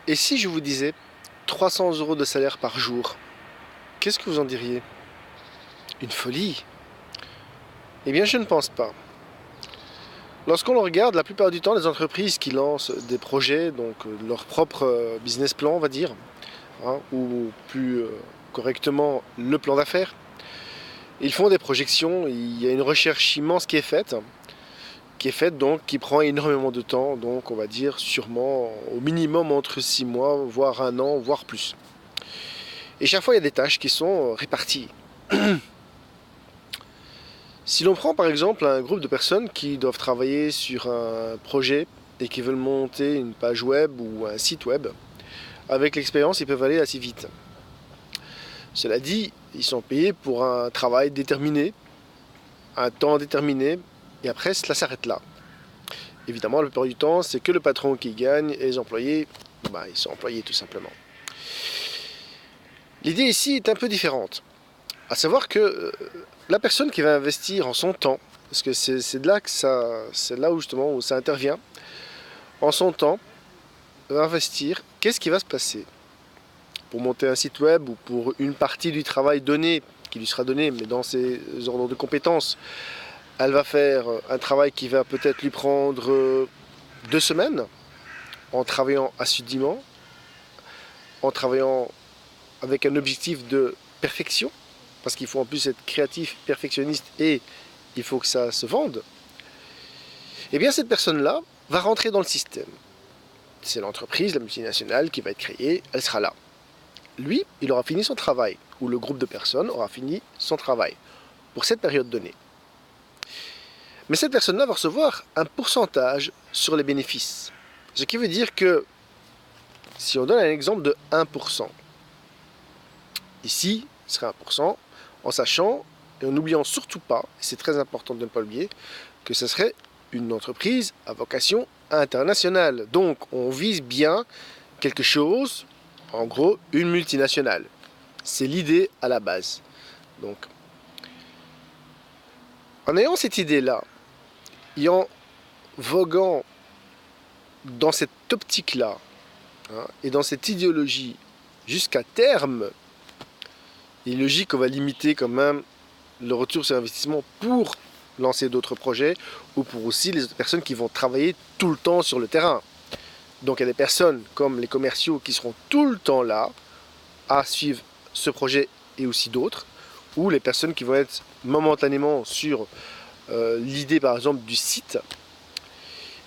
Et si je vous disais 300 € de salaire par jour, qu'est-ce que vous en diriez? Une folie? Eh bien, je ne pense pas. Lorsqu'on le regarde, la plupart du temps, les entreprises qui lancent des projets, donc leur propre business plan, on va dire, hein, ou plus correctement, le plan d'affaires, ils font des projections, il y a une recherche immense qui est faite donc, qui prend énormément de temps, donc on va dire sûrement au minimum entre 6 mois, voire un an, voire plus. Et chaque fois, il y a des tâches qui sont réparties. Si l'on prend par exemple un groupe de personnes qui doivent travailler sur un projet et qui veulent monter une page web ou un site web, avec l'expérience, ils peuvent aller assez vite. Cela dit, ils sont payés pour un travail déterminé, un temps déterminé, et après, cela s'arrête là. Évidemment, la plupart du temps, c'est que le patron qui gagne et les employés, ils sont employés tout simplement. L'idée ici est un peu différente. À savoir que la personne qui va investir en son temps, parce que c'est là où justement où ça intervient, en son temps, va investir, qu'est-ce qui va se passer? Pour monter un site web ou pour une partie du travail donné, qui lui sera donné, mais dans ses ordres de compétences, elle va faire un travail qui va peut-être lui prendre 2 semaines, en travaillant assidûment, en travaillant avec un objectif de perfection, parce qu'il faut en plus être créatif, perfectionniste et il faut que ça se vende. Et bien cette personne-là va rentrer dans le système. C'est l'entreprise, la multinationale qui va être créée, elle sera là. Lui, il aura fini son travail, ou le groupe de personnes aura fini son travail, pour cette période donnée. Mais cette personne-là va recevoir un pourcentage sur les bénéfices. Ce qui veut dire que, si on donne un exemple de 1%, ici, ce serait 1%, en sachant, et en n'oubliant surtout pas, et c'est très important de ne pas l'oublier, que ce serait une entreprise à vocation internationale. Donc, on vise bien quelque chose, en gros, une multinationale. C'est l'idée à la base. Donc, en ayant cette idée-là, et en voguant dans cette optique-là, hein, et dans cette idéologie jusqu'à terme, il est logique qu'on va limiter quand même le retour sur investissement pour lancer d'autres projets ou pour aussi les autres personnes qui vont travailler tout le temps sur le terrain. Donc il y a des personnes comme les commerciaux qui seront tout le temps là à suivre ce projet et aussi d'autres, ou les personnes qui vont être momentanément sur l'idée par exemple du site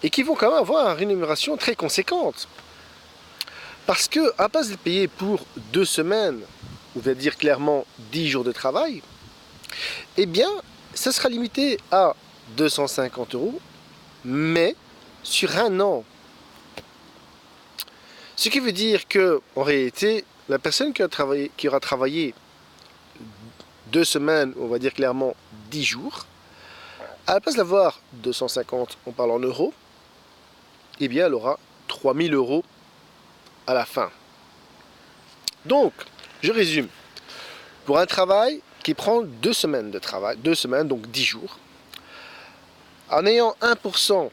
et qui vont quand même avoir une rémunération très conséquente. Parce que à base de payer pour 2 semaines, on va dire clairement 10 jours de travail, eh bien, ça sera limité à 250 €, mais sur un an. Ce qui veut dire que, en réalité, la personne qui aura travaillé 2 semaines, on va dire clairement 10 jours, à la place d'avoir 250, on parle en euros, eh bien, elle aura 3000 € à la fin. Donc, je résume. Pour un travail qui prend 2 semaines de travail, 2 semaines, donc 10 jours, en ayant 1%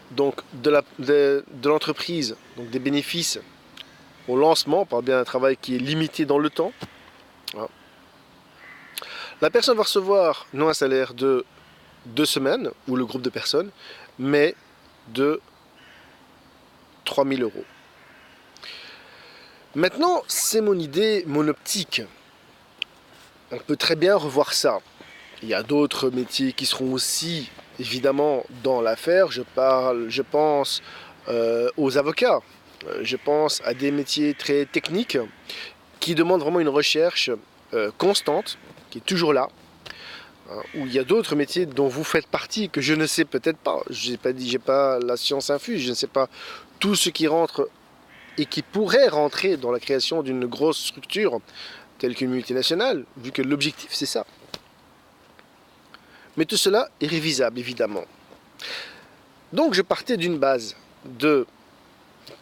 donc de l'entreprise, donc des bénéfices au lancement, on parle bien d'un travail qui est limité dans le temps, voilà. La personne va recevoir non un salaire de 2 semaines, ou le groupe de personnes, mais de 3000 €. Maintenant, c'est mon idée, mon optique. On peut très bien revoir ça. Il y a d'autres métiers qui seront aussi évidemment dans l'affaire. Je pense aux avocats. Je pense à des métiers très techniques qui demandent vraiment une recherche constante, qui est toujours là. Hein, où il y a d'autres métiers dont vous faites partie que je ne sais peut-être pas. J'ai pas la science infuse. Je ne sais pas tout ce qui rentre et qui pourrait rentrer dans la création d'une grosse structure telle qu'une multinationale, vu que l'objectif c'est ça. Mais tout cela est révisable, évidemment. Donc je partais d'une base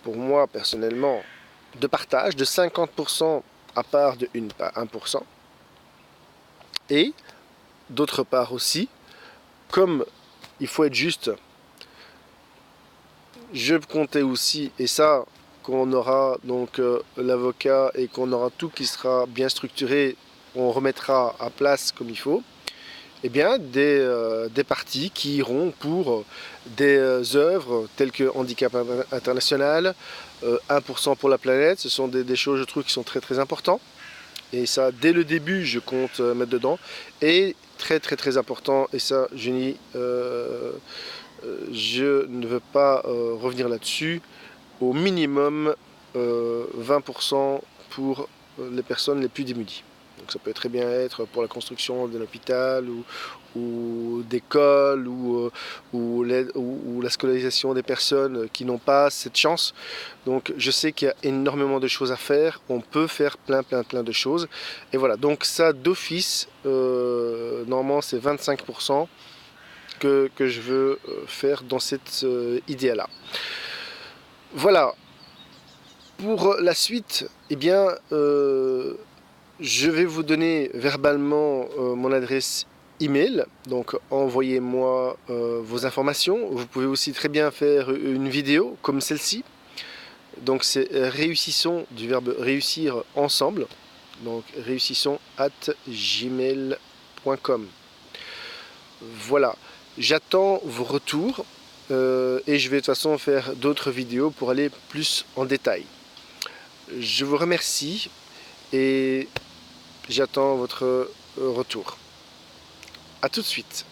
pour moi personnellement, de partage de 50% à part de 1%. Et d'autre part aussi, comme il faut être juste, je comptais aussi, et ça qu'on aura donc l'avocat et qu'on aura tout qui sera bien structuré, on remettra à place comme il faut, eh bien des partis qui iront pour des œuvres telles que Handicap International, 1% pour la planète. Ce sont des choses, je trouve, qui sont très très importantes. Et ça, dès le début, je compte mettre dedans. Et très très très important, et ça, je ne veux pas revenir là-dessus, au minimum 20% pour les personnes les plus démunies. Donc ça peut très bien être pour la construction d'un hôpital ou d'écoles ou la scolarisation des personnes qui n'ont pas cette chance. Donc je sais qu'il y a énormément de choses à faire, on peut faire plein de choses. Et voilà, donc ça d'office, normalement c'est 25% que je veux faire dans cette idée-là. Voilà, pour la suite, eh bien, je vais vous donner verbalement mon adresse email, donc envoyez-moi vos informations. Vous pouvez aussi très bien faire une vidéo comme celle-ci. Donc c'est réussissons du verbe réussir ensemble. Donc réussissons@gmail.com. Voilà, j'attends vos retours et je vais de toute façon faire d'autres vidéos pour aller plus en détail. Je vous remercie et j'attends votre retour. A tout de suite.